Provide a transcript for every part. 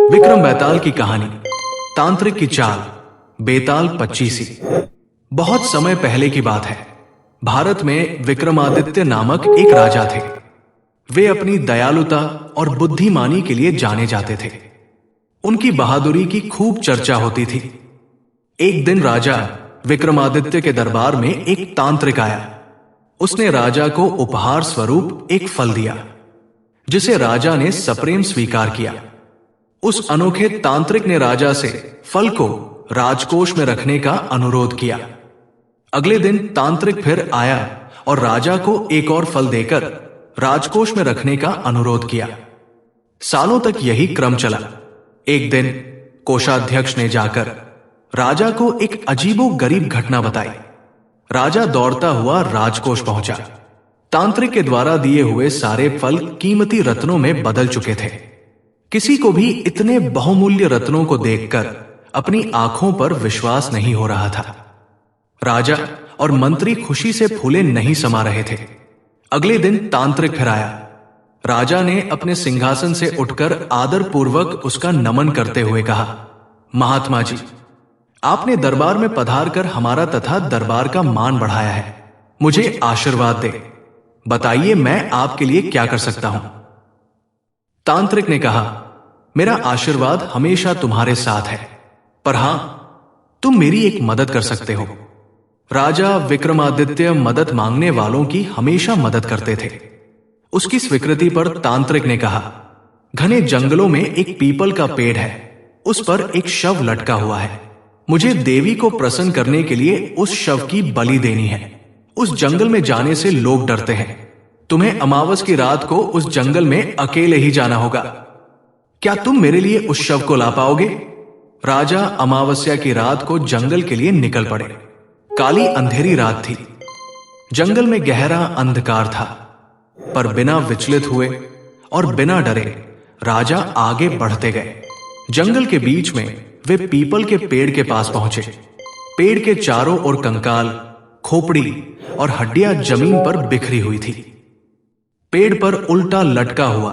विक्रम बेताल की कहानी। तांत्रिक की चाल। बेताल पच्चीसी। बहुत समय पहले की बात है। भारत में विक्रमादित्य नामक एक राजा थे। वे अपनी दयालुता और बुद्धिमानी के लिए जाने जाते थे। उनकी बहादुरी की खूब चर्चा होती थी। एक दिन राजा विक्रमादित्य के दरबार में एक तांत्रिक आया। उसने राजा को उपहार स्वरूप एक फल दिया, जिसे राजा ने सप्रेम स्वीकार किया। उस अनोखे तांत्रिक ने राजा से फल को राजकोष में रखने का अनुरोध किया। अगले दिन तांत्रिक फिर आया और राजा को एक और फल देकर राजकोष में रखने का अनुरोध किया। सालों तक यही क्रम चला। एक दिन कोषाध्यक्ष ने जाकर राजा को एक अजीबोगरीब घटना बताई। राजा दौड़ता हुआ राजकोष पहुंचा। तांत्रिक के द्वारा दिए हुए सारे फल कीमती रत्नों में बदल चुके थे। किसी को भी इतने बहुमूल्य रत्नों को देखकर अपनी आंखों पर विश्वास नहीं हो रहा था। राजा और मंत्री खुशी से फूले नहीं समा रहे थे। अगले दिन तांत्रिक फिर आया। राजा ने अपने सिंहासन से उठकर आदर पूर्वक उसका नमन करते हुए कहा, महात्मा जी, आपने दरबार में पधार कर हमारा तथा दरबार का मान बढ़ाया है। मुझे आशीर्वाद दे। बताइए, मैं आपके लिए क्या कर सकता हूं। तांत्रिक ने कहा, मेरा आशीर्वाद हमेशा तुम्हारे साथ है, पर हां, तुम मेरी एक मदद कर सकते हो। राजा विक्रमादित्य मदद मांगने वालों की हमेशा मदद करते थे। उसकी स्वीकृति पर तांत्रिक ने कहा, घने जंगलों में एक पीपल का पेड़ है, उस पर एक शव लटका हुआ है। मुझे देवी को प्रसन्न करने के लिए उस शव की बलि देनी है। उस जंगल में जाने से लोग डरते हैं। तुम्हें अमावस की रात को उस जंगल में अकेले ही जाना होगा। क्या तुम मेरे लिए उस शव को ला पाओगे? राजा अमावस्या की रात को जंगल के लिए निकल पड़े। काली अंधेरी रात थी। जंगल में गहरा अंधकार था, पर बिना विचलित हुए और बिना डरे राजा आगे बढ़ते गए। जंगल के बीच में वे पीपल के पेड़ के पास पहुंचे। पेड़ के चारों ओर कंकाल, खोपड़ी और हड्डियां जमीन पर बिखरी हुई थी। पेड़ पर उल्टा लटका हुआ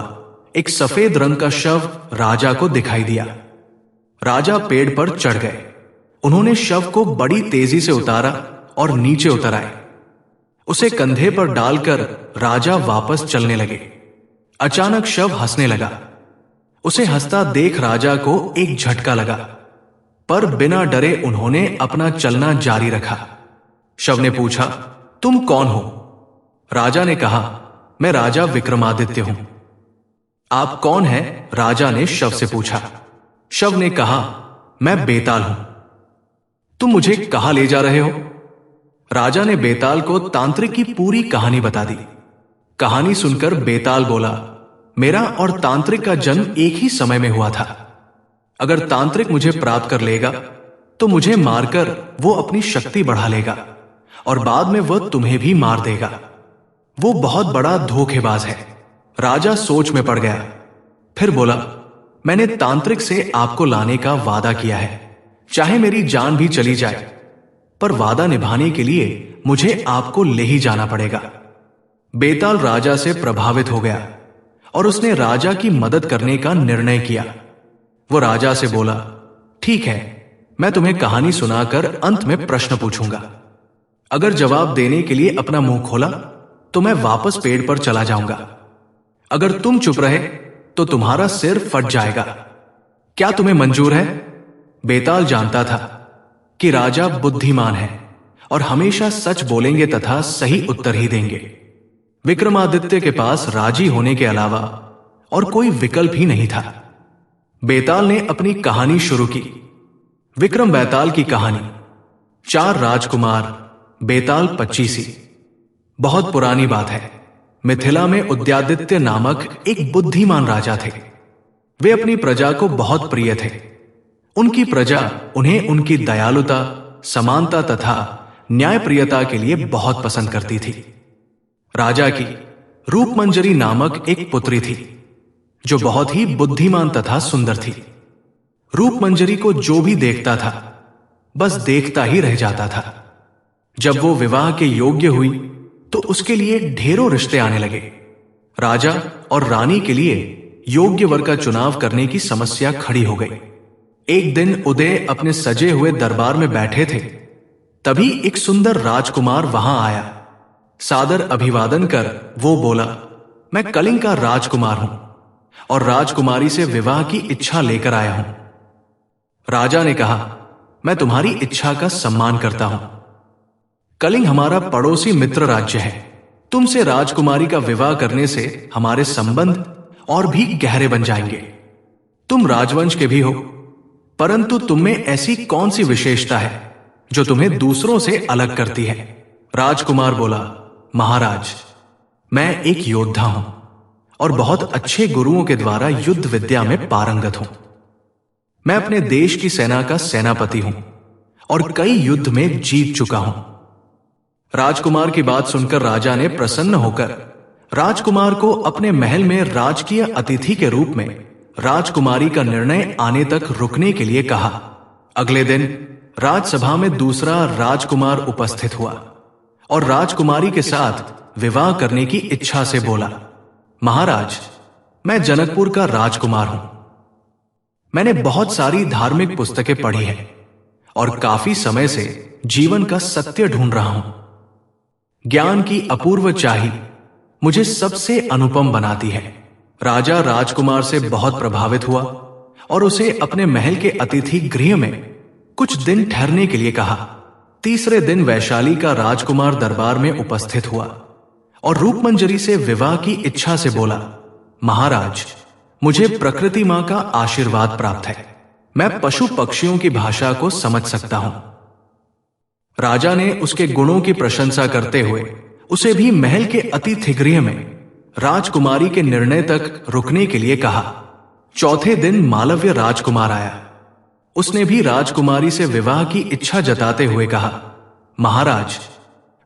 एक सफेद रंग का शव राजा को दिखाई दिया। राजा पेड़ पर चढ़ गए। उन्होंने शव को बड़ी तेजी से उतारा और नीचे उतर आए। उसे कंधे पर डालकर राजा वापस चलने लगे। अचानक शव हंसने लगा। उसे हंसता देख राजा को एक झटका लगा, पर बिना डरे उन्होंने अपना चलना जारी रखा। शव ने पूछा, तुम कौन हो? राजा ने कहा, मैं राजा विक्रमादित्य हूं। आप कौन हैं? राजा ने शव से पूछा। शव ने कहा, मैं बेताल हूं। तुम मुझे कहां ले जा रहे हो? राजा ने बेताल को तांत्रिक की पूरी कहानी बता दी। कहानी सुनकर बेताल बोला, मेरा और तांत्रिक का जन्म एक ही समय में हुआ था। अगर तांत्रिक मुझे प्राप्त कर लेगा तो मुझे मारकर वो अपनी शक्ति बढ़ा लेगा और बाद में वह तुम्हें भी मार देगा। वो बहुत बड़ा धोखेबाज है। राजा सोच में पड़ गया। फिर बोला, मैंने तांत्रिक से आपको लाने का वादा किया है, चाहे मेरी जान भी चली जाए, पर वादा निभाने के लिए मुझे आपको ले ही जाना पड़ेगा। बेताल राजा से प्रभावित हो गया और उसने राजा की मदद करने का निर्णय किया। वो राजा से बोला, ठीक है, मैं तुम्हें कहानी सुनाकर अंत में प्रश्न पूछूंगा। अगर जवाब देने के लिए अपना मुंह खोला तो मैं वापस पेड़ पर चला जाऊंगा। अगर तुम चुप रहे तो तुम्हारा सिर फट जाएगा। क्या तुम्हें मंजूर है? बेताल जानता था कि राजा बुद्धिमान है और हमेशा सच बोलेंगे तथा सही उत्तर ही देंगे। विक्रमादित्य के पास राजी होने के अलावा और कोई विकल्प ही नहीं था। बेताल ने अपनी कहानी शुरू की। विक्रम बेताल की कहानी। 4 राजकुमार, बेताल पच्चीसी। बहुत पुरानी बात है। मिथिला में उदयादित्य नामक एक बुद्धिमान राजा थे। वे अपनी प्रजा को बहुत प्रिय थे। उनकी प्रजा उन्हें उनकी दयालुता, समानता तथा न्यायप्रियता के लिए बहुत पसंद करती थी। राजा की रूपमंजरी नामक एक पुत्री थी, जो बहुत ही बुद्धिमान तथा सुंदर थी। रूपमंजरी को जो भी देखता था, बस देखता ही रह जाता था। जब वो विवाह के योग्य हुई तो उसके लिए ढेरों रिश्ते आने लगे। राजा और रानी के लिए योग्य वर का चुनाव करने की समस्या खड़ी हो गई। एक दिन उदय अपने सजे हुए दरबार में बैठे थे, तभी एक सुंदर राजकुमार वहां आया। सादर अभिवादन कर वो बोला, मैं कलिंग का राजकुमार हूं और राजकुमारी से विवाह की इच्छा लेकर आया हूं। राजा ने कहा, मैं तुम्हारी इच्छा का सम्मान करता हूं। कलिंग हमारा पड़ोसी मित्र राज्य है। तुमसे राजकुमारी का विवाह करने से हमारे संबंध और भी गहरे बन जाएंगे। तुम राजवंश के भी हो, परंतु तुम में ऐसी कौन सी विशेषता है जो तुम्हें दूसरों से अलग करती है? राजकुमार बोला, महाराज, मैं एक योद्धा हूं और बहुत अच्छे गुरुओं के द्वारा युद्ध विद्या में पारंगत हूं। मैं अपने देश की सेना का सेनापति हूं और कई युद्ध में जीत चुका हूं। राजकुमार की बात सुनकर राजा ने प्रसन्न होकर राजकुमार को अपने महल में राजकीय अतिथि के रूप में राजकुमारी का निर्णय आने तक रुकने के लिए कहा। अगले दिन राजसभा में दूसरा राजकुमार उपस्थित हुआ और राजकुमारी के साथ विवाह करने की इच्छा से बोला, महाराज, मैं जनकपुर का राजकुमार हूं। मैंने बहुत सारी धार्मिक पुस्तकें पढ़ी हैं और काफी समय से जीवन का सत्य ढूंढ रहा हूं। ज्ञान की अपूर्व चाही मुझे सबसे अनुपम बनाती है। राजा राजकुमार से बहुत प्रभावित हुआ और उसे अपने महल के अतिथि गृह में कुछ दिन ठहरने के लिए कहा। तीसरे दिन वैशाली का राजकुमार दरबार में उपस्थित हुआ और रूपमंजरी से विवाह की इच्छा से बोला, महाराज, मुझे प्रकृति मां का आशीर्वाद प्राप्त है। मैं पशु पक्षियों की भाषा को समझ सकता हूं। राजा ने उसके गुणों की प्रशंसा करते हुए उसे भी महल के अतिथि गृह में राजकुमारी के निर्णय तक रुकने के लिए कहा। चौथे दिन मालव्य राजकुमार आया। उसने भी राजकुमारी से विवाह की इच्छा जताते हुए कहा, महाराज,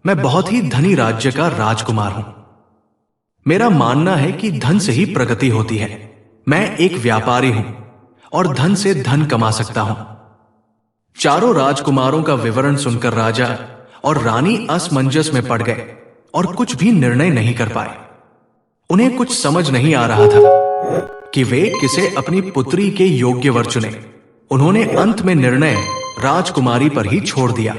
मैं बहुत ही धनी राज्य का राजकुमार हूं। मेरा मानना है कि धन से ही प्रगति होती है। मैं एक व्यापारी हूं और धन से धन कमा सकता हूं। चारों राजकुमारों का विवरण सुनकर राजा और रानी असमंजस में पड़ गए और कुछ भी निर्णय नहीं कर पाए। उन्हें कुछ समझ नहीं आ रहा था कि वे किसे अपनी पुत्री के योग्य वर चुने। उन्होंने अंत में निर्णय राजकुमारी पर ही छोड़ दिया।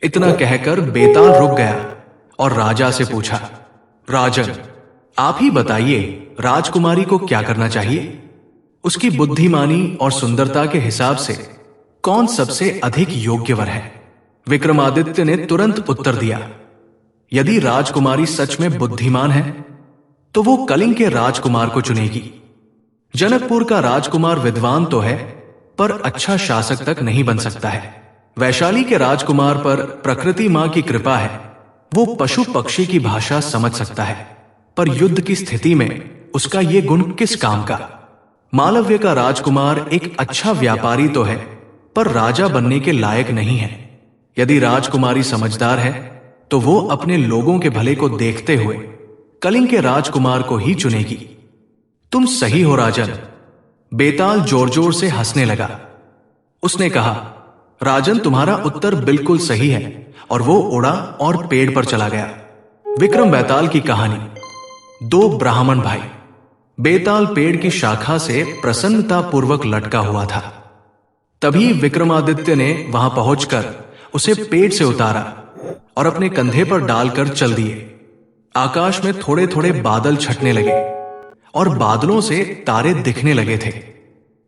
इतना कहकर बेताल रुक गया और राजा से पूछा, राजन, आप ही बताइए, राजकुमारी को क्या करना चाहिए? उसकी बुद्धिमानी और सुंदरता के हिसाब से कौन सबसे अधिक योग्य वर है? विक्रमादित्य ने तुरंत उत्तर दिया, यदि राजकुमारी सच में बुद्धिमान है तो वो कलिंग के राजकुमार को चुनेगी। जनकपुर का राजकुमार विद्वान तो है, पर अच्छा शासक तक नहीं बन सकता है। वैशाली के राजकुमार पर प्रकृति मां की कृपा है। वो पशु पक्षी की भाषा समझ सकता है, पर युद्ध की स्थिति में उसका ये गुण किस काम का? मालव्य का राजकुमार एक अच्छा व्यापारी तो है, पर राजा बनने के लायक नहीं है। यदि राजकुमारी समझदार है तो वो अपने लोगों के भले को देखते हुए कलिंग के राजकुमार को ही चुनेगी। तुम सही हो राजन। बेताल जोर जोर से हंसने लगा। उसने कहा, राजन, तुम्हारा उत्तर बिल्कुल सही है। और वो उड़ा और पेड़ पर चला गया। विक्रम बेताल की कहानी। दो ब्राह्मण भाई। बेताल पेड़ की शाखा से प्रसन्नता पूर्वक लटका हुआ था। तभी विक्रमादित्य ने वहां पहुंचकर उसे पेड़ से उतारा और अपने कंधे पर डालकर चल दिए। आकाश में थोड़े थोड़े बादल छटने लगे और बादलों से तारे दिखने लगे थे।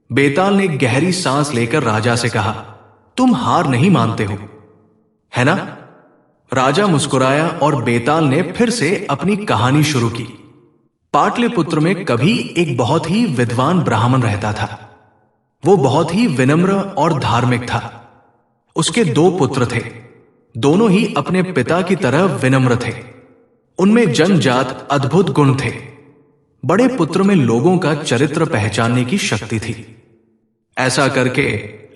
बेताल ने गहरी सांस लेकर राजा से कहा, तुम हार नहीं मानते हो, है ना? राजा मुस्कुराया और बेताल ने फिर से अपनी कहानी शुरू की। पाटलिपुत्र में कभी एक बहुत ही विद्वान ब्राह्मण रहता था। वो बहुत ही विनम्र और धार्मिक था। उसके दो पुत्र थे। दोनों ही अपने पिता की तरह विनम्र थे। उनमें जन्मजात अद्भुत गुण थे। बड़े पुत्र में लोगों का चरित्र पहचानने की शक्ति थी। ऐसा करके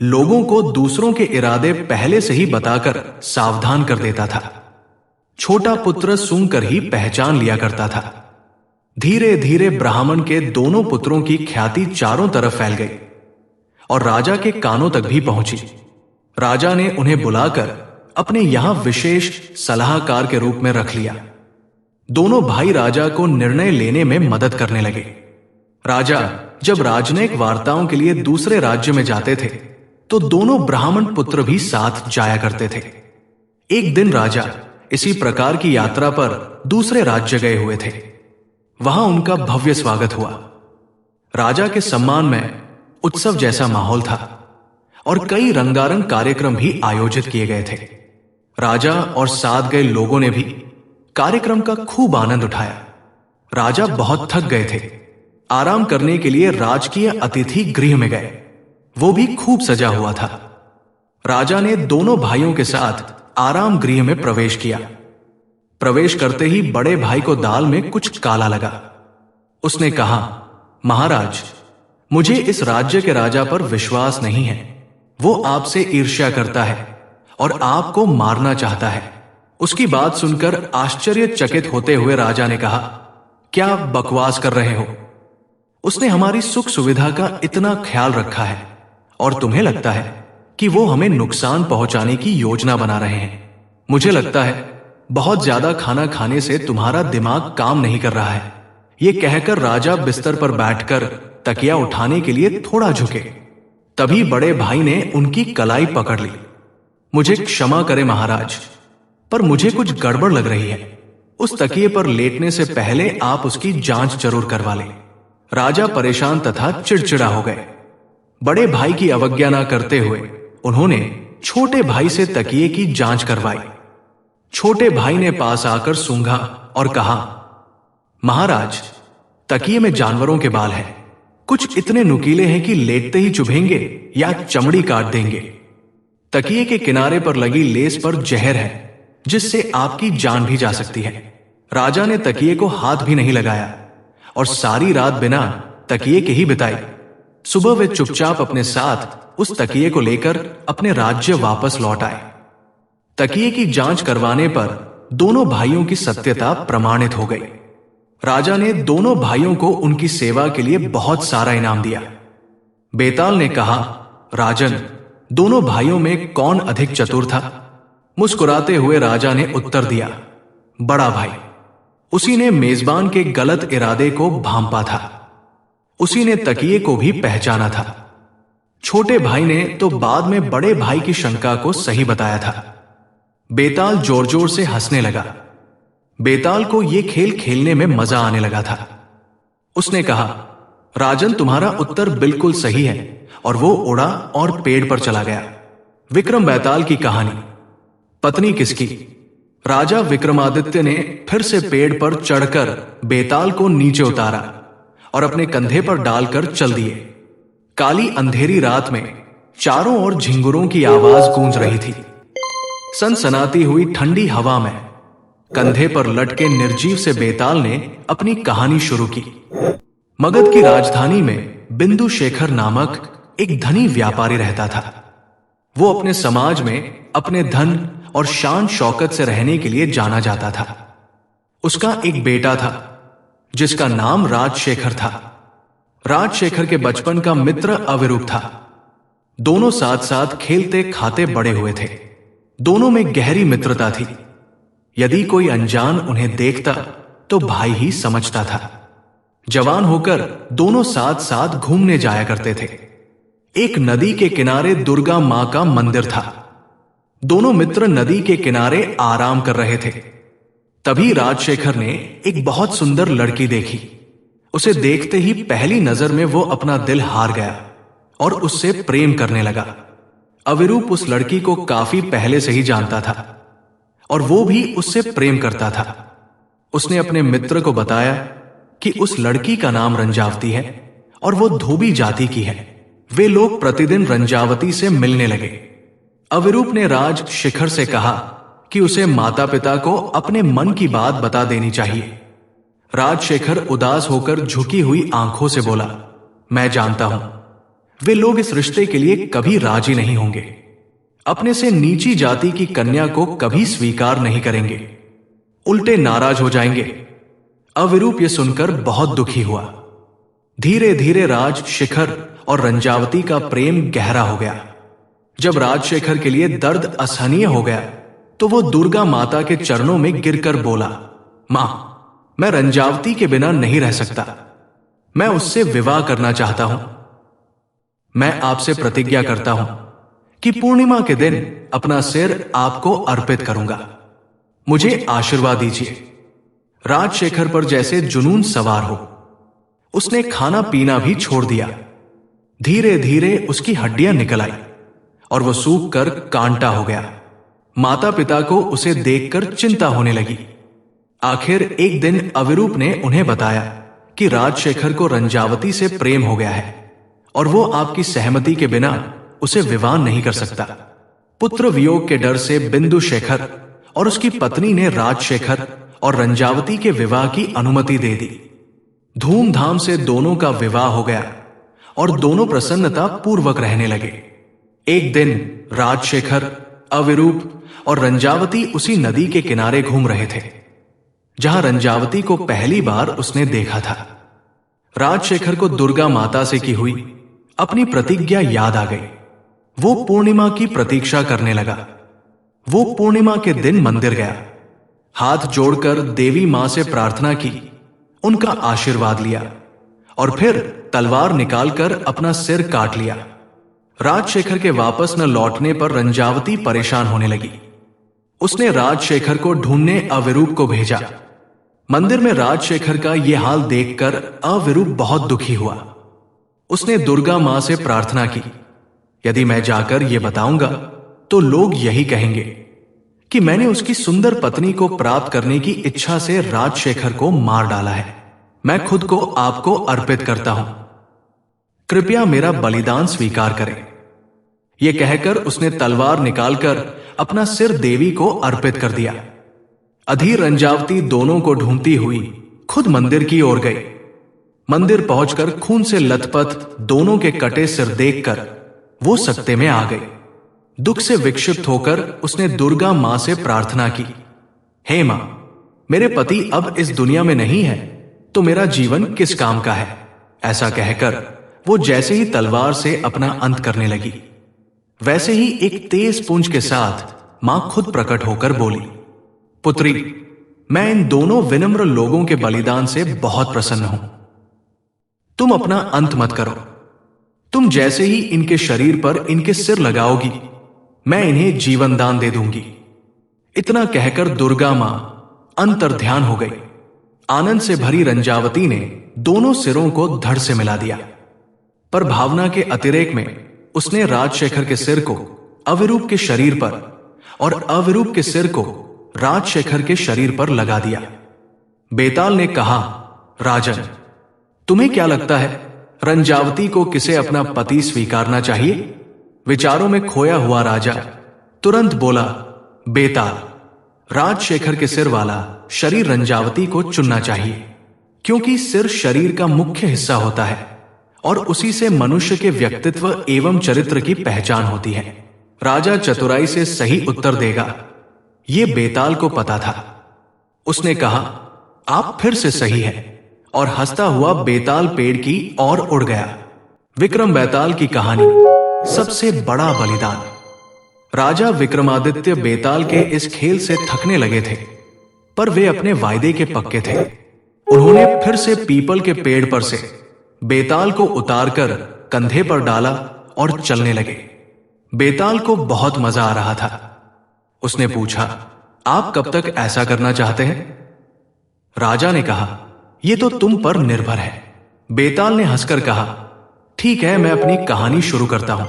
लोगों को दूसरों के इरादे पहले से ही बताकर सावधान कर देता था। छोटा पुत्र सूंघकर ही पहचान लिया करता था। धीरे धीरे ब्राह्मण के दोनों पुत्रों की ख्याति चारों तरफ फैल गई और राजा के कानों तक भी पहुंची। राजा ने उन्हें बुलाकर अपने यहां विशेष सलाहकार के रूप में रख लिया। दोनों भाई राजा को निर्णय लेने में मदद करने लगे। राजा जब राजनयिक वार्ताओं के लिए दूसरे राज्य में जाते थे तो दोनों ब्राह्मण पुत्र भी साथ जाया करते थे। एक दिन राजा इसी प्रकार की यात्रा पर दूसरे राज्य गए हुए थे। वहां उनका भव्य स्वागत हुआ। राजा के सम्मान में उत्सव जैसा माहौल था और कई रंगारंग कार्यक्रम भी आयोजित किए गए थे। राजा और साथ गए लोगों ने भी कार्यक्रम का खूब आनंद उठाया। राजा बहुत थक गए थे। आराम करने के लिए राजकीय अतिथि गृह में गए। वो भी खूब सजा हुआ था। राजा ने दोनों भाइयों के साथ आराम गृह में प्रवेश किया। प्रवेश करते ही बड़े भाई को दाल में कुछ काला लगा। उसने कहा, महाराज, मुझे इस राज्य के राजा पर विश्वास नहीं है। वो आपसे ईर्ष्या करता है और आपको मारना चाहता है। उसकी बात सुनकर आश्चर्यचकित होते हुए राजा ने कहा, क्या आप बकवास कर रहे हो? उसने हमारी सुख सुविधा का इतना ख्याल रखा है और तुम्हें लगता है कि वो हमें नुकसान पहुंचाने की योजना बना रहे हैं। मुझे लगता है बहुत ज्यादा खाना खाने से तुम्हारा दिमाग काम नहीं कर रहा है। यह कहकर राजा बिस्तर पर बैठकर तकिया उठाने के लिए थोड़ा झुके। तभी बड़े भाई ने उनकी कलाई पकड़ ली। मुझे क्षमा करें महाराज, पर मुझे कुछ गड़बड़ लग रही है। उस तकिए पर लेटने से पहले आप उसकी जांच जरूर करवा लें। राजा परेशान तथा चिड़चिड़ा हो गए। बड़े भाई की अवज्ञा न करते हुए उन्होंने छोटे भाई से तकिए की जांच करवाई। छोटे भाई ने पास आकर सूंघा और कहा, महाराज, तकिए में जानवरों के बाल हैं। कुछ इतने नुकीले हैं कि लेटते ही चुभेंगे या चमड़ी काट देंगे। तकिए के किनारे पर लगी लेस पर जहर है जिससे आपकी जान भी जा सकती है। राजा ने तकिए को हाथ भी नहीं लगाया और सारी रात बिना तकिए के ही बिताई। सुबह वे चुपचाप अपने साथ उस तकिए को लेकर अपने राज्य वापस लौट आए। तकिए की जांच करवाने पर दोनों भाइयों की सत्यता प्रमाणित हो गई। राजा ने दोनों भाइयों को उनकी सेवा के लिए बहुत सारा इनाम दिया। बेताल ने कहा, राजन, दोनों भाइयों में कौन अधिक चतुर था? मुस्कुराते हुए राजा ने उत्तर दिया, बड़ा भाई। उसी ने मेजबान के गलत इरादे को भांपा था। उसी ने तकिए को भी पहचाना था। छोटे भाई ने तो बाद में बड़े भाई की शंका को सही बताया था। बेताल जोर जोर से हंसने लगा। बेताल को यह खेल खेलने में मजा आने लगा था। उसने कहा, राजन, तुम्हारा उत्तर बिल्कुल सही है। और वो उड़ा और पेड़ पर चला गया। विक्रम बेताल की कहानी। पत्नी किसकी? राजा विक्रमादित्य ने फिर से पेड़ पर चढ़कर बेताल को नीचे उतारा और अपने कंधे पर डालकर चल दिए। काली अंधेरी रात में चारों ओर झिंगुरों की आवाज गूंज रही थी। सनसनाती हुई ठंडी हवा में कंधे पर लटके निर्जीव से बेताल ने अपनी कहानी शुरू की। मगध की राजधानी में बिंदु शेखर नामक एक धनी व्यापारी रहता था। वो अपने समाज में अपने धन और शान शौकत से रहने के लिए जाना जाता था। उसका एक बेटा था जिसका नाम राजशेखर था। राजशेखर के बचपन का मित्र अविरूप था। दोनों साथ साथ खेलते खाते बड़े हुए थे। दोनों में गहरी मित्रता थी। यदि कोई अनजान उन्हें देखता तो भाई ही समझता था। जवान होकर दोनों साथ साथ घूमने जाया करते थे। एक नदी के किनारे दुर्गा मां का मंदिर था। दोनों मित्र नदी के किनारे आराम कर रहे थे। तभी राजशेखर ने एक बहुत सुंदर लड़की देखी। उसे देखते ही पहली नजर में वो अपना दिल हार गया और उससे प्रेम करने लगा। अविरूप उस लड़की को काफी पहले से ही जानता था और वो भी उससे प्रेम करता था। उसने अपने मित्र को बताया कि उस लड़की का नाम रंजावती है और वो धोबी जाति की है। वे लोग प्रतिदिन रंजावती से मिलने लगे। अविरूप ने राजशेखर से कहा कि उसे माता पिता को अपने मन की बात बता देनी चाहिए। राजशेखर उदास होकर झुकी हुई आंखों से बोला, मैं जानता हूं वे लोग इस रिश्ते के लिए कभी राजी नहीं होंगे। अपने से नीची जाति की कन्या को कभी स्वीकार नहीं करेंगे, उल्टे नाराज हो जाएंगे। अविरूप ये सुनकर बहुत दुखी हुआ। धीरे धीरे राजशेखर और रंजावती का प्रेम गहरा हो गया। जब राजशेखर के लिए दर्द असहनीय हो गया तो वो दुर्गा माता के चरणों में गिरकर बोला, मां, मैं रंजावती के बिना नहीं रह सकता। मैं उससे विवाह करना चाहता हूं। मैं आपसे प्रतिज्ञा करता हूं कि पूर्णिमा के दिन अपना सिर आपको अर्पित करूंगा। मुझे आशीर्वाद दीजिए। राजशेखर पर जैसे जुनून सवार हो, उसने खाना पीना भी छोड़ दिया। धीरे धीरे उसकी हड्डियां निकल आई और वो सूख कर कांटा हो गया। माता पिता को उसे देखकर चिंता होने लगी। आखिर एक दिन अविरूप ने उन्हें बताया कि राजशेखर को रंजावती से प्रेम हो गया है और वो आपकी सहमति के बिना उसे विवाह नहीं कर सकता। पुत्र वियोग के डर से बिंदुशेखर और उसकी पत्नी ने राजशेखर और रंजावती के विवाह की अनुमति दे दी। धूमधाम से दोनों का विवाह हो गया और दोनों प्रसन्नता पूर्वक रहने लगे। एक दिन राजशेखर, अविरूप और रंजावती उसी नदी के किनारे घूम रहे थे जहां रंजावती को पहली बार उसने देखा था। राजशेखर को दुर्गा माता से की हुई अपनी प्रतिज्ञा याद आ गई। वो पूर्णिमा की प्रतीक्षा करने लगा। वो पूर्णिमा के दिन मंदिर गया, हाथ जोड़कर देवी मां से प्रार्थना की, उनका आशीर्वाद लिया और फिर तलवार निकालकर अपना सिर काट लिया। राजशेखर के वापस न लौटने पर रंजावती परेशान होने लगी। उसने राजशेखर को ढूंढने अविरूप को भेजा। मंदिर में राजशेखर का यह हाल देखकर अविरूप बहुत दुखी हुआ। उसने दुर्गा मां से प्रार्थना की, यदि मैं जाकर यह बताऊंगा तो लोग यही कहेंगे कि मैंने उसकी सुंदर पत्नी को प्राप्त करने की इच्छा से राजशेखर को मार डाला है। मैं खुद को आपको अर्पित करता हूं, कृपया मेरा बलिदान स्वीकार करें। यह कहकर उसने तलवार निकालकर अपना सिर देवी को अर्पित कर दिया। अधीर रंजावती दोनों को ढूंढती हुई खुद मंदिर की ओर गई। मंदिर पहुंचकर खून से लथपथ दोनों के कटे सिर देखकर वो सकते में आ गई। दुख से विक्षिप्त होकर उसने दुर्गा मां से प्रार्थना की, हे मां, मेरे पति अब इस दुनिया में नहीं है तो मेरा जीवन किस काम का है। ऐसा कहकर वो जैसे ही तलवार से अपना अंत करने लगी, वैसे ही एक तेज पुंज के साथ मां खुद प्रकट होकर बोली, पुत्री, मैं इन दोनों विनम्र लोगों के बलिदान से बहुत प्रसन्न हूं। तुम अपना अंत मत करो। तुम जैसे ही इनके शरीर पर इनके सिर लगाओगी, मैं इन्हें जीवन दान दे दूंगी। इतना कहकर दुर्गा मां अंतर्ध्यान हो गई। आनंद से भरी रंजावती ने दोनों सिरों को धड़ से मिला दिया, पर भावना के अतिरेक में उसने राजशेखर के सिर को अविरूप के शरीर पर और अविरूप के सिर को राजशेखर के शरीर पर लगा दिया। बेताल ने कहा, राजन, तुम्हें क्या लगता है रंजावती को किसे अपना पति स्वीकारना चाहिए? विचारों में खोया हुआ राजा तुरंत बोला, बेताल, राजशेखर के सिर वाला शरीर रंजावती को चुनना चाहिए, क्योंकि सिर शरीर का मुख्य हिस्सा होता है और उसी से मनुष्य के व्यक्तित्व एवं चरित्र की पहचान होती है। राजा चतुराई से सही उत्तर देगा, यह बेताल को पता था। उसने कहा, आप फिर से सही है, और हंसता हुआ बेताल पेड़ की ओर उड़ गया। विक्रम बेताल की कहानी, सबसे बड़ा बलिदान। राजा विक्रमादित्य बेताल के इस खेल से थकने लगे थे, पर वे अपने वायदे के पक्के थे। उन्होंने फिर से पीपल के पेड़ पर से बेताल को उतारकर कंधे पर डाला और चलने लगे। बेताल को बहुत मजा आ रहा था। उसने पूछा, आप कब तक ऐसा करना चाहते हैं? राजा ने कहा, यह तो तुम पर निर्भर है। बेताल ने हंसकर कहा, ठीक है, मैं अपनी कहानी शुरू करता हूं।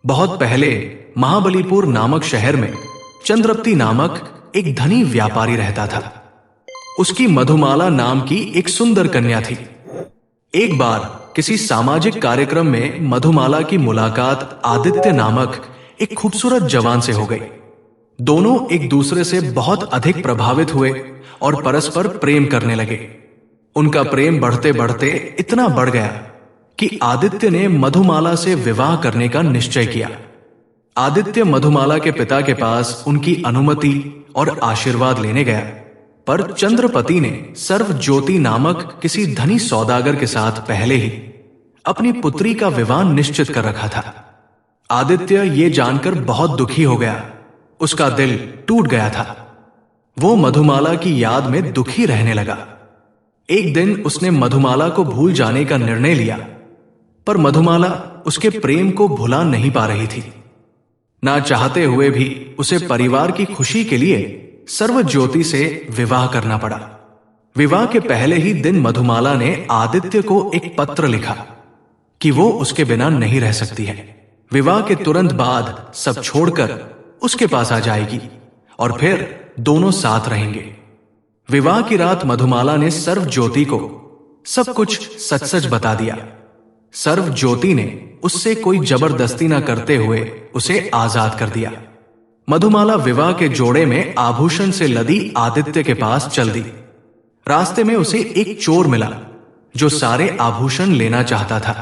बहुत पहले महाबलीपुर नामक शहर में चंद्रप्ती नामक एक धनी व्यापारी रहता था। उसकी मधुमाला नाम की एक सुंदर कन्या थी। एक बार किसी सामाजिक कार्यक्रम में मधुमाला की मुलाकात आदित्य नामक एक खूबसूरत जवान से हो गई। दोनों एक दूसरे से बहुत अधिक प्रभावित हुए और परस्पर प्रेम करने लगे। उनका प्रेम बढ़ते बढ़ते इतना बढ़ गया कि आदित्य ने मधुमाला से विवाह करने का निश्चय किया। आदित्य मधुमाला के पिता के पास उनकी अनुमति और आशीर्वाद लेने गया, पर चंद्रपति ने सर्वज्योति नामक किसी धनी सौदागर के साथ पहले ही अपनी पुत्री का विवाह निश्चित कर रखा था। आदित्य ये जानकर बहुत दुखी हो गया। उसका दिल टूट गया था। वो मधुमाला की याद में दुखी रहने लगा। एक दिन उसने मधुमाला को भूल जाने का निर्णय लिया, पर मधुमाला उसके प्रेम को भुला नहीं पा रही थी। ना चाहते हुए भी उसे परिवार की खुशी के लिए सर्वज्योति से विवाह करना पड़ा। विवाह के पहले ही दिन मधुमाला ने आदित्य को एक पत्र लिखा कि वो उसके बिना नहीं रह सकती है। विवाह के तुरंत बाद सब छोड़कर उसके पास आ जाएगी और फिर दोनों साथ रहेंगे। विवाह की रात मधुमाला ने सर्वज्योति को सब कुछ सच सच बता दिया। सर्वज्योति ने उससे कोई जबरदस्ती न करते हुए उसे आजाद कर दिया। मधुमाला विवाह के जोड़े में आभूषण से लदी आदित्य के पास चल दी। रास्ते में उसे एक चोर मिला जो सारे आभूषण लेना चाहता था।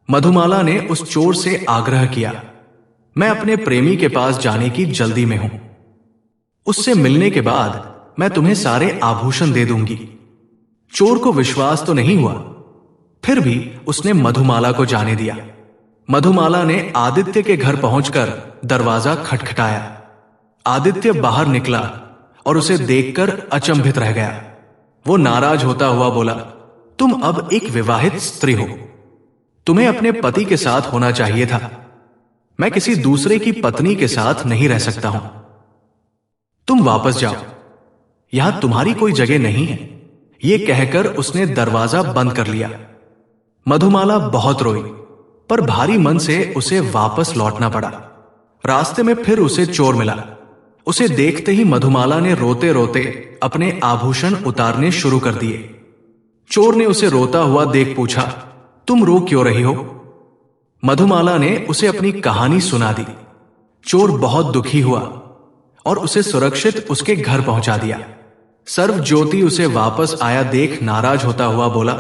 मधुमाला ने उस चोर से आग्रह किया, मैं अपने प्रेमी के पास जाने की जल्दी में हूं। उससे मिलने के बाद मैं तुम्हें सारे आभूषण दे दूंगी। चोर को विश्वास तो नहीं हुआ, फिर भी उसने मधुमाला को जाने दिया। मधुमाला ने आदित्य के घर पहुंचकर दरवाजा खटखटाया। आदित्य बाहर निकला और उसे देखकर अचंभित रह गया। वो नाराज होता हुआ बोला, तुम अब एक विवाहित स्त्री हो, तुम्हें अपने पति के साथ होना चाहिए था। मैं किसी दूसरे की पत्नी के साथ नहीं रह सकता हूं। तुम वापस जाओ, यहां तुम्हारी कोई जगह नहीं है। यह कहकर उसने दरवाजा बंद कर लिया। मधुमाला बहुत रोई, पर भारी मन से उसे वापस लौटना पड़ा। रास्ते में फिर उसे चोर मिला। उसे देखते ही मधुमाला ने रोते रोते अपने आभूषण उतारने शुरू कर दिए। चोर ने उसे रोता हुआ देख पूछा, तुम रो क्यों रही हो? मधुमाला ने उसे अपनी कहानी सुना दी। चोर बहुत दुखी हुआ और उसे सुरक्षित उसके घर पहुंचा दिया। सर्वज्योति उसे वापस आया देख नाराज होता हुआ बोला,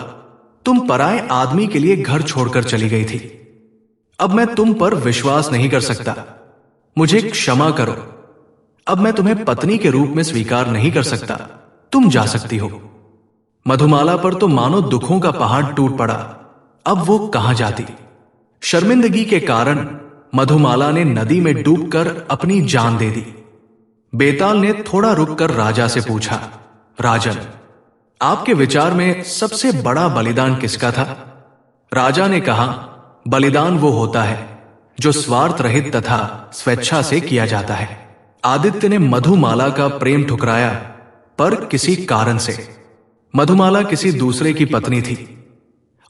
तुम पराये आदमी के लिए घर छोड़कर चली गई थी। अब मैं तुम पर विश्वास नहीं कर सकता। मुझे क्षमा करो। अब मैं तुम्हें पत्नी के रूप में स्वीकार नहीं कर सकता। तुम जा सकती हो। मधुमाला पर तो मानो दुखों का पहाड़ टूट पड़ा। अब वो कहां जाती? शर्मिंदगी के कारण मधुमाला ने नदी में डूबकर अपनी जान दे दी। बेताल ने थोड़ा रुककर राजा से पूछा, राजन, आपके विचार में सबसे बड़ा बलिदान किसका था? राजा ने कहा, बलिदान वो होता है जो स्वार्थ रहित तथा स्वेच्छा से किया जाता है। आदित्य ने मधुमाला का प्रेम ठुकराया, पर किसी कारण से। मधुमाला किसी दूसरे की पत्नी थी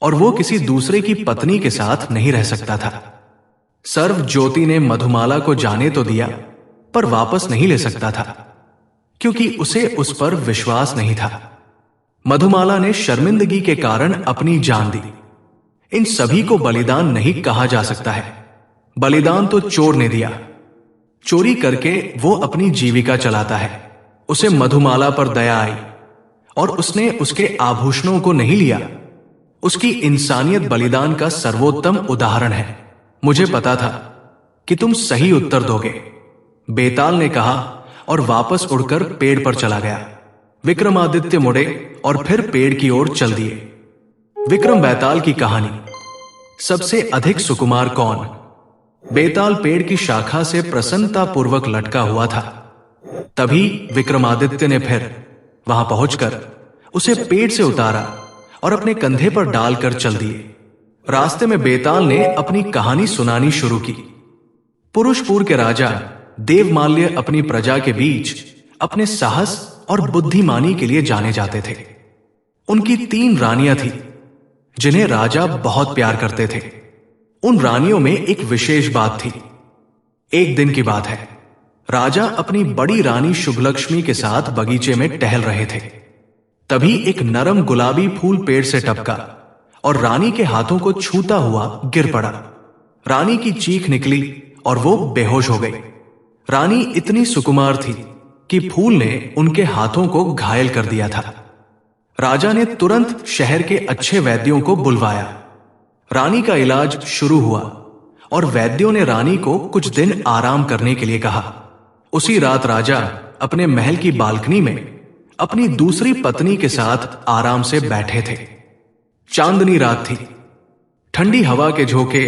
और वो किसी दूसरे की पत्नी के साथ नहीं रह सकता था। सर्वज्योति ने मधुमाला को जाने तो दिया, पर वापस नहीं ले सकता था, क्योंकि उसे उस पर विश्वास नहीं था। मधुमाला ने शर्मिंदगी के कारण अपनी जान दी। इन सभी को बलिदान नहीं कहा जा सकता है। बलिदान तो चोर ने दिया। चोरी करके वो अपनी जीविका चलाता है। उसे मधुमाला पर दया आई और उसने उसके आभूषणों को नहीं लिया। उसकी इंसानियत बलिदान का सर्वोत्तम उदाहरण है। मुझे पता था कि तुम सही उत्तर दोगे, बेताल ने कहा और वापस उड़कर पेड़ पर चला गया। विक्रमादित्य मुड़े और फिर पेड़ की ओर चल दिए। विक्रम बेताल की कहानी। सबसे अधिक सुकुमार कौन? बेताल पेड़ की शाखा से प्रसन्नता पूर्वक लटका हुआ था। तभी विक्रमादित्य ने फिर वहां पहुंचकर उसे पेड़ से उतारा और अपने कंधे पर डालकर चल दिए। रास्ते में बेताल ने अपनी कहानी सुनानी शुरू की। पुरुषपुर के राजा देवमाल्य अपनी प्रजा के बीच अपने साहस और बुद्धिमानी के लिए जाने जाते थे। उनकी 3 रानियां थीं, जिन्हें राजा बहुत प्यार करते थे। उन रानियों में एक विशेष बात थी। एक दिन की बात है, राजा अपनी बड़ी रानी शुभलक्ष्मी के साथ बगीचे में टहल रहे थे। तभी एक नरम गुलाबी फूल पेड़ से टपका और रानी के हाथों को छूता हुआ गिर पड़ा। रानी की चीख निकली और वो बेहोश हो गई। रानी इतनी सुकुमार थी कि फूल ने उनके हाथों को घायल कर दिया था। राजा ने तुरंत शहर के अच्छे वैद्यों को बुलवाया। रानी का इलाज शुरू हुआ और वैद्यों ने रानी को कुछ दिन आराम करने के लिए कहा। उसी रात राजा अपने महल की बालकनी में अपनी दूसरी पत्नी के साथ आराम से बैठे थे। चांदनी रात थी। ठंडी हवा के झोंके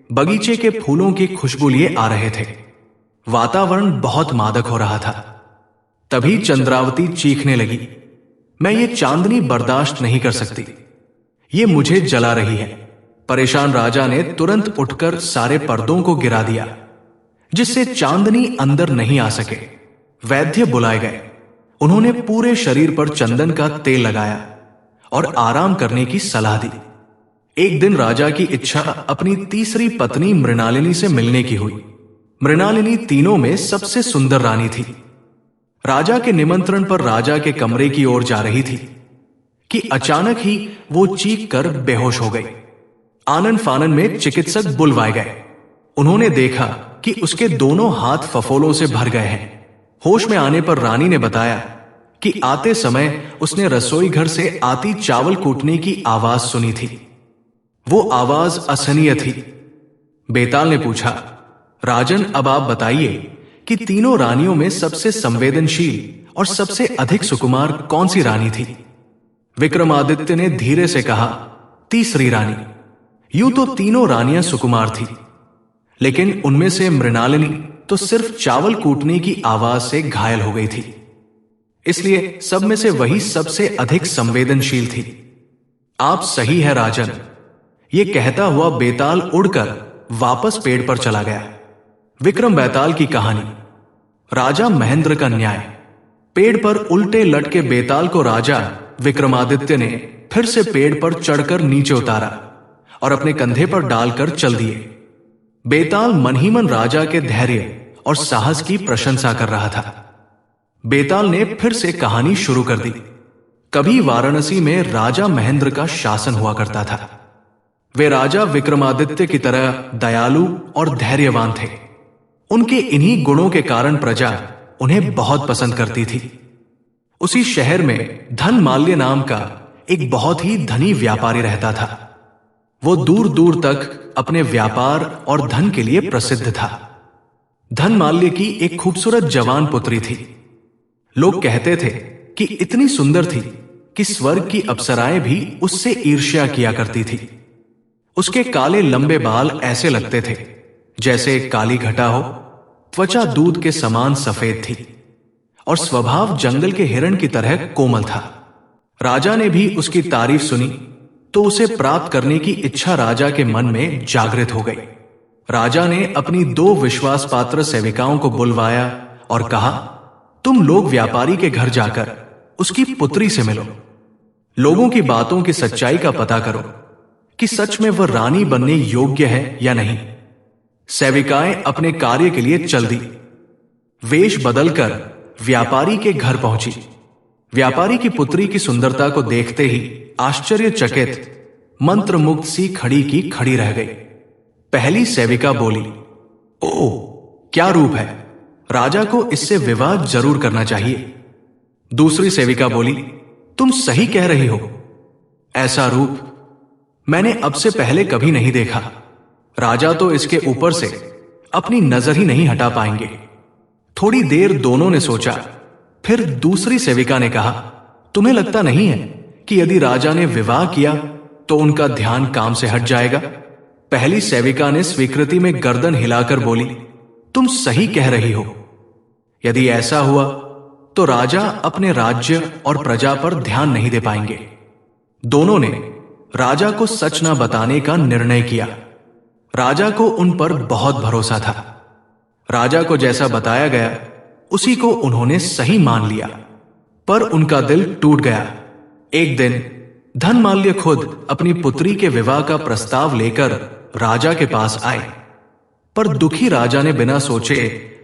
बगीचे के फूलों की खुशबू लिए आ रहे थे। वातावरण बहुत मादक हो रहा था। तभी चंद्रावती चीखने लगी, मैं ये चांदनी बर्दाश्त नहीं कर सकती, ये मुझे जला रही है। परेशान राजा ने तुरंत उठकर सारे पर्दों को गिरा दिया, जिससे चांदनी अंदर नहीं आ सके। वैद्य बुलाए गए। उन्होंने पूरे शरीर पर चंदन का तेल लगाया और आराम करने की सलाह दी। एक दिन राजा की इच्छा अपनी तीसरी पत्नी मृणालिनी से मिलने की हुई। मृणालिनी तीनों में सबसे सुंदर रानी थी। राजा के निमंत्रण पर राजा के कमरे की ओर जा रही थी कि अचानक ही वो चीख कर बेहोश हो गई। आनन फानन में चिकित्सक बुलवाए गए। उन्होंने देखा कि उसके दोनों हाथ फफोलों से भर गए हैं। होश में आने पर रानी ने बताया कि आते समय उसने रसोई घर से आती चावल कूटने की आवाज सुनी थी। वो आवाज असहनीय थी। बेताल ने पूछा, राजन, अब आप बताइए कि तीनों रानियों में सबसे संवेदनशील और सबसे अधिक सुकुमार कौन सी रानी थी? विक्रमादित्य ने धीरे से कहा, तीसरी रानी। यूं तो तीनों रानियां सुकुमार थी, लेकिन उनमें से मृणालिनी तो सिर्फ चावल कूटने की आवाज से घायल हो गई थी, इसलिए सब में से वही सबसे अधिक संवेदनशील थी। आप सही है राजन। ये कहता हुआ बेताल उड़कर वापस पेड़ पर चला गया। विक्रम बेताल की कहानी। राजा महेंद्र का न्याय। पेड़ पर उल्टे लटके बेताल को राजा विक्रमादित्य ने फिर से पेड़ पर चढ़कर नीचे उतारा और अपने कंधे पर डालकर चल दिए। बेताल मन ही मन राजा के धैर्य और साहस की प्रशंसा कर रहा था। बेताल ने फिर से कहानी शुरू कर दी। कभी वाराणसी में राजा महेंद्र का शासन हुआ करता था। वे राजा विक्रमादित्य की तरह दयालु और धैर्यवान थे। उनके इन्हीं गुणों के कारण प्रजा उन्हें बहुत पसंद करती थी। उसी शहर में धनमाल्य नाम का एक बहुत ही धनी व्यापारी रहता था। वो दूर दूर तक अपने व्यापार और धन के लिए प्रसिद्ध था। धनमाल्य की एक खूबसूरत जवान पुत्री थी। लोग कहते थे कि इतनी सुंदर थी कि स्वर्ग की अप्सराएं भी उससे ईर्ष्या किया करती थी। उसके काले लंबे बाल ऐसे लगते थे जैसे काली घटा हो। त्वचा दूध के समान सफेद थी और स्वभाव जंगल के हिरण की तरह कोमल था। राजा ने भी उसकी तारीफ सुनी तो उसे प्राप्त करने की इच्छा राजा के मन में जागृत हो गई। राजा ने अपनी 2 विश्वास पात्र सेविकाओं को बुलवाया और कहा, तुम लोग व्यापारी के घर जाकर उसकी पुत्री से मिलो। लोगों की बातों की सच्चाई का पता करो कि सच में वह रानी बनने योग्य है या नहीं। सेविकाएं अपने कार्य के लिए चल दी। वेश बदलकर व्यापारी के घर पहुंची। व्यापारी की पुत्री की सुंदरता को देखते ही आश्चर्यचकित मंत्रमुग्ध सी खड़ी की खड़ी रह गई। पहली सेविका बोली, ओह, क्या रूप है, राजा को इससे विवाह जरूर करना चाहिए। दूसरी सेविका बोली, तुम सही कह रही हो, ऐसा रूप मैंने अब से पहले कभी नहीं देखा। राजा तो इसके ऊपर से अपनी नजर ही नहीं हटा पाएंगे। थोड़ी देर दोनों ने सोचा, फिर दूसरी सेविका ने कहा, तुम्हें लगता नहीं है कि यदि राजा ने विवाह किया तो उनका ध्यान काम से हट जाएगा? पहली सेविका ने स्वीकृति में गर्दन हिलाकर बोली, तुम सही कह रही हो। यदि ऐसा हुआ तो राजा अपने राज्य और प्रजा पर ध्यान नहीं दे पाएंगे। दोनों ने राजा को सच न बताने का निर्णय किया। राजा को उन पर बहुत भरोसा था। राजा को जैसा बताया गया उसी को उन्होंने सही मान लिया, पर उनका दिल टूट गया। एक दिन धनमाल्य खुद अपनी पुत्री के विवाह का प्रस्ताव लेकर राजा के पास आए, पर दुखी राजा ने बिना सोचे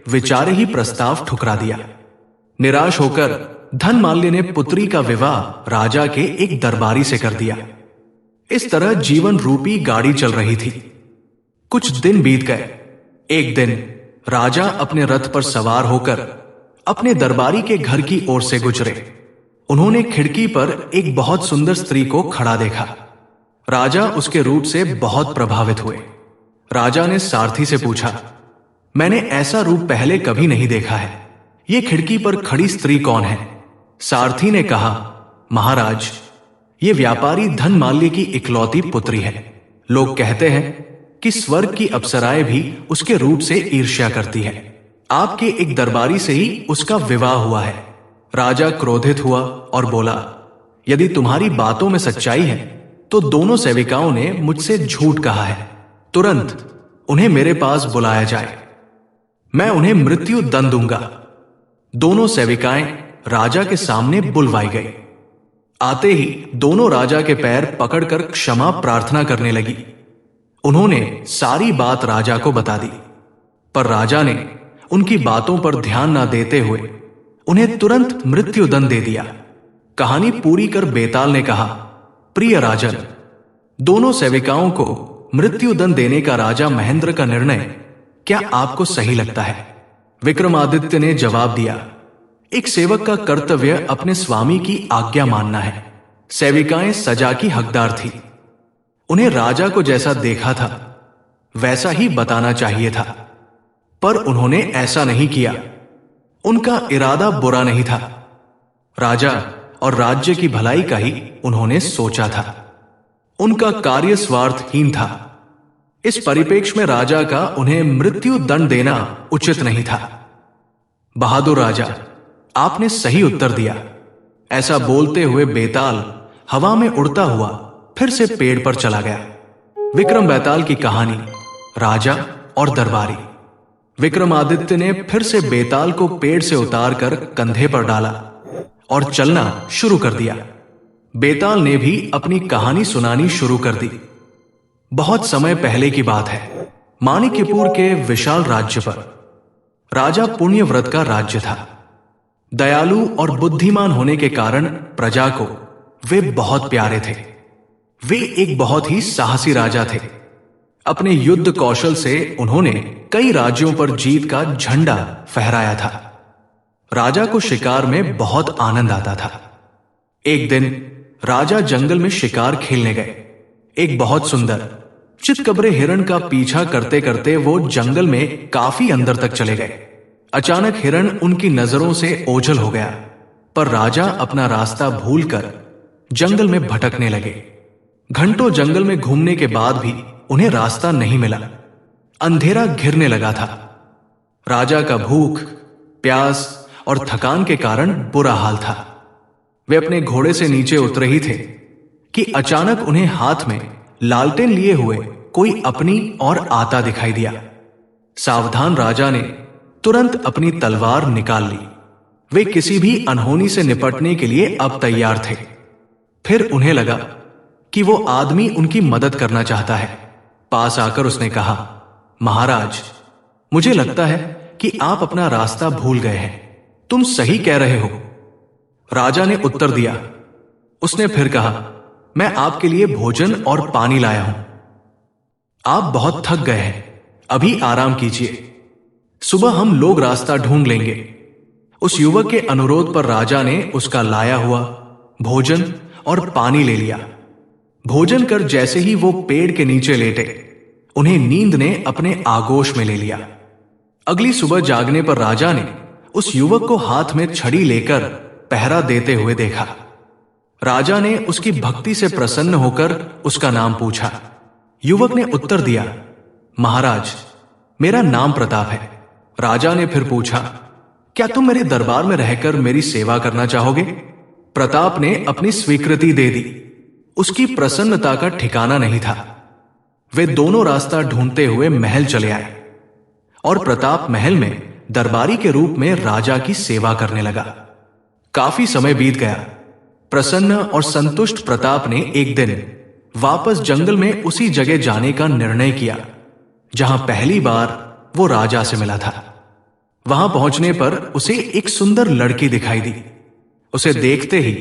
विचारे ही प्रस्ताव ठुकरा दिया। निराश होकर धनमाल्य ने पुत्री का विवाह राजा के एक दरबारी से कर दिया। इस तरह जीवन रूपी गाड़ी चल रही थी। कुछ दिन बीत गए। एक दिन राजा अपने रथ पर सवार होकर अपने दरबारी के घर की ओर से गुजरे। उन्होंने खिड़की पर एक बहुत सुंदर स्त्री को खड़ा देखा। राजा उसके रूप से बहुत प्रभावित हुए। राजा ने सारथी से पूछा, मैंने ऐसा रूप पहले कभी नहीं देखा है, ये खिड़की पर खड़ी स्त्री कौन है? सारथी ने कहा, महाराज, ये व्यापारी धनमाल्य की इकलौती पुत्री है। लोग कहते हैं कि स्वर्ग की अप्सराएं भी उसके रूप से ईर्ष्या करती है। आपके एक दरबारी से ही उसका विवाह हुआ है। राजा क्रोधित हुआ और बोला, यदि तुम्हारी बातों में सच्चाई है तो दोनों सेविकाओं ने मुझसे झूठ कहा है। तुरंत उन्हें मेरे पास बुलाया जाए, मैं उन्हें मृत्यु दंड दूंगा। दोनों सेविकाएं राजा के सामने बुलवाई गई। आते ही दोनों राजा के पैर पकड़कर क्षमा प्रार्थना करने लगी। उन्होंने सारी बात राजा को बता दी, पर राजा ने उनकी बातों पर ध्यान न देते हुए उन्हें तुरंत मृत्यु दंड दे दिया। कहानी पूरी कर बेताल ने कहा, प्रिय राजन, दोनों सेविकाओं को मृत्यु दंड देने का राजा महेंद्र का निर्णय क्या आपको सही लगता है? विक्रमादित्य ने जवाब दिया, एक सेवक का कर्तव्य अपने स्वामी की आज्ञा मानना है। सेविकाएं सजा की हकदार थी। उन्हें राजा को जैसा देखा था वैसा ही बताना चाहिए था, पर उन्होंने ऐसा नहीं किया। उनका इरादा बुरा नहीं था। राजा और राज्य की भलाई का ही उन्होंने सोचा था। उनका कार्य स्वार्थहीन था। इस परिप्रेक्ष्य में राजा का उन्हें मृत्यु दंड देना उचित नहीं था। बहादुर राजा, आपने सही उत्तर दिया। ऐसा बोलते हुए बेताल हवा में उड़ता हुआ फिर से पेड़ पर चला गया। विक्रम बेताल की कहानी, राजा और दरबारी। विक्रमादित्य ने फिर से बेताल को पेड़ से उतारकर कंधे पर डाला और चलना शुरू कर दिया। बेताल ने भी अपनी कहानी सुनानी शुरू कर दी। बहुत समय पहले की बात है। माणिक्यपुर के विशाल राज्य पर राजा पुण्यव्रत का राज्य था। दयालु और बुद्धिमान होने के कारण प्रजा को वे बहुत प्यारे थे। वे एक बहुत ही साहसी राजा थे। अपने युद्ध कौशल से उन्होंने कई राज्यों पर जीत का झंडा फहराया था। राजा को शिकार में बहुत आनंद आता था। एक दिन राजा जंगल में शिकार खेलने गए। एक बहुत सुंदर चितकबरे हिरण का पीछा करते करते वो जंगल में काफी अंदर तक चले गए। अचानक हिरण उनकी नजरों से ओझल हो गया, पर राजा अपना रास्ता भूलकर जंगल में भटकने लगे। घंटों जंगल में घूमने के बाद भी उन्हें रास्ता नहीं मिला। अंधेरा घिरने लगा था। राजा का भूख, प्यास और थकान के कारण बुरा हाल था। वे अपने घोड़े से नीचे उतरे ही थे कि अचानक उन्हें हाथ में लालटेन लिए हुए कोई अपनी ओर आता दिखाई दिया। सावधान राजा ने तुरंत अपनी तलवार निकाल ली। वे किसी भी अनहोनी से निपटने के लिए अब तैयार थे। फिर उन्हें लगा कि वो आदमी उनकी मदद करना चाहता है। पास आकर उसने कहा, महाराज, मुझे लगता है कि आप अपना रास्ता भूल गए हैं। तुम सही कह रहे हो। राजा ने उत्तर दिया। उसने फिर कहा, मैं आपके लिए भोजन और पानी लाया हूं। आप बहुत थक गए हैं, अभी आराम कीजिए। सुबह हम लोग रास्ता ढूंढ लेंगे। उस युवक के अनुरोध पर राजा ने उसका लाया हुआ भोजन और पानी ले लिया। भोजन कर जैसे ही वो पेड़ के नीचे लेटे, उन्हें नींद ने अपने आगोश में ले लिया। अगली सुबह जागने पर राजा ने उस युवक को हाथ में छड़ी लेकर पहरा देते हुए देखा। राजा ने उसकी भक्ति से प्रसन्न होकर उसका नाम पूछा। युवक ने उत्तर दिया, महाराज, मेरा नाम प्रताप है। राजा ने फिर पूछा, क्या तुम मेरे दरबार में रहकर मेरी सेवा करना चाहोगे? प्रताप ने अपनी स्वीकृति दे दी। उसकी प्रसन्नता का ठिकाना नहीं था। वे दोनों रास्ता ढूंढते हुए महल चले आए और प्रताप महल में दरबारी के रूप में राजा की सेवा करने लगा। काफी समय बीत गया। प्रसन्न और संतुष्ट प्रताप ने एक दिन वापस जंगल में उसी जगह जाने का निर्णय किया जहां पहली बार वो राजा से मिला था। वहां पहुंचने पर उसे एक सुंदर लड़की दिखाई दी। उसे देखते ही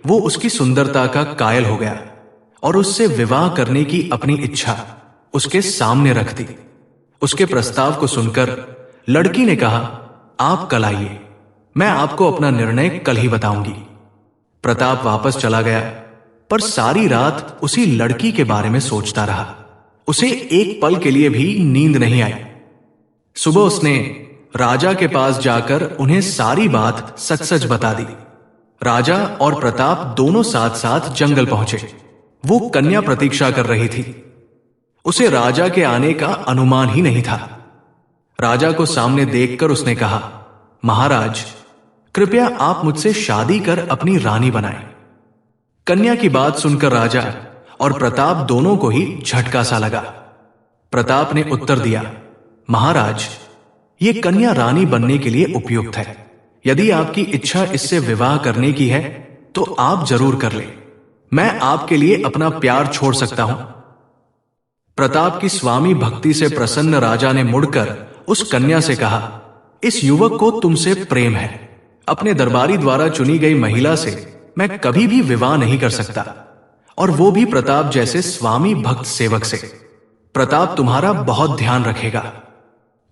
वो उसकी सुंदरता का कायल हो गया और उससे विवाह करने की अपनी इच्छा उसके सामने रख दी। उसके प्रस्ताव को सुनकर लड़की ने कहा, आप कल आइए, मैं आपको अपना निर्णय कल ही बताऊंगी। प्रताप वापस चला गया, पर सारी रात उसी लड़की के बारे में सोचता रहा। उसे एक पल के लिए भी नींद नहीं आई। सुबह उसने राजा के पास जाकर उन्हें सारी बात सच सच बता दी। राजा और प्रताप दोनों साथ साथ जंगल पहुंचे। वो कन्या प्रतीक्षा कर रही थी। उसे राजा के आने का अनुमान ही नहीं था। राजा को सामने देखकर उसने कहा, महाराज, कृपया आप मुझसे शादी कर अपनी रानी बनाएं। कन्या की बात सुनकर राजा और प्रताप दोनों को ही झटका सा लगा। प्रताप ने उत्तर दिया, महाराज, ये कन्या रानी बनने के लिए उपयुक्त है। यदि आपकी इच्छा इससे विवाह करने की है तो आप जरूर कर ले। मैं आपके लिए अपना प्यार छोड़ सकता हूं। प्रताप की स्वामी भक्ति से प्रसन्न राजा ने मुड़कर उस कन्या से कहा, इस युवक को तुमसे प्रेम है। अपने दरबारी द्वारा चुनी गई महिला से मैं कभी भी विवाह नहीं कर सकता, और वो भी प्रताप जैसे स्वामी भक्त सेवक से। प्रताप तुम्हारा बहुत ध्यान रखेगा।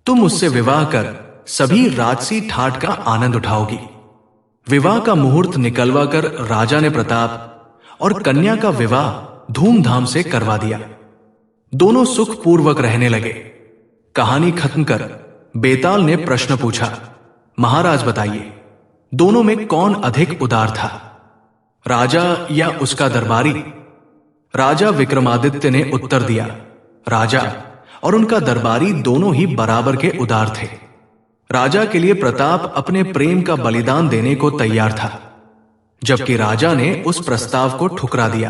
तुम उससे विवाह कर सभी राजसी ठाट का आनंद उठाओगी। विवाह का मुहूर्त निकलवा कर राजा ने प्रताप और कन्या का विवाह धूमधाम से करवा दिया। दोनों सुखपूर्वक रहने लगे। कहानी खत्म कर बेताल ने प्रश्न पूछा, महाराज बताइए, दोनों में कौन अधिक उदार था, राजा या उसका दरबारी? राजा विक्रमादित्य ने उत्तर दिया, राजा और उनका दरबारी दोनों ही बराबर के उदार थे। राजा के लिए प्रताप अपने प्रेम का बलिदान देने को तैयार था, जबकि राजा ने उस प्रस्ताव को ठुकरा दिया,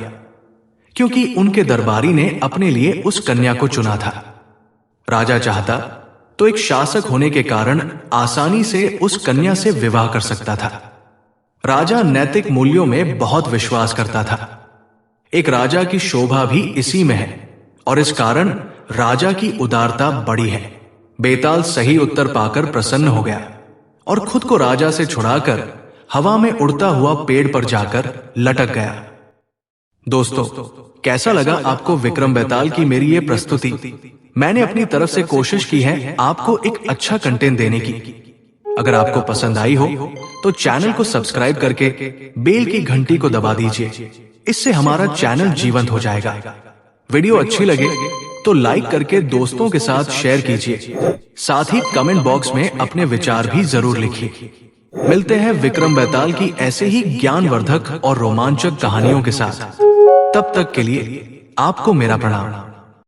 क्योंकि उनके दरबारी ने अपने लिए उस कन्या को चुना था। राजा चाहता तो एक शासक होने के कारण आसानी से उस कन्या से विवाह कर सकता था। राजा नैतिक मूल्यों में बहुत विश्वास करता था। एक राजा की शोभा भी इसी में है, और इस कारण राजा की उदारता बड़ी है। बेताल सही उत्तर पाकर प्रसन्न हो गया और खुद को राजा से छुड़ाकर हवा में उड़ता हुआ पेड़ पर जाकर लटक गया। दोस्तों, कैसा लगा आपको विक्रम बेताल की मेरी ये प्रस्तुति? मैंने अपनी तरफ से कोशिश की है आपको एक अच्छा कंटेंट देने की। अगर आपको पसंद आई हो तो चैनल को सब्सक्राइब करके बेल की घंटी को दबा दीजिए। इससे हमारा चैनल जीवंत हो जाएगा। वीडियो अच्छी लगे तो लाइक करके दोस्तों के साथ शेयर कीजिए। साथ ही कमेंट बॉक्स में अपने विचार भी जरूर लिखिए। मिलते हैं विक्रम बेताल की ऐसे ही ज्ञानवर्धक और रोमांचक कहानियों के साथ। तब तक के लिए आपको मेरा प्रणाम।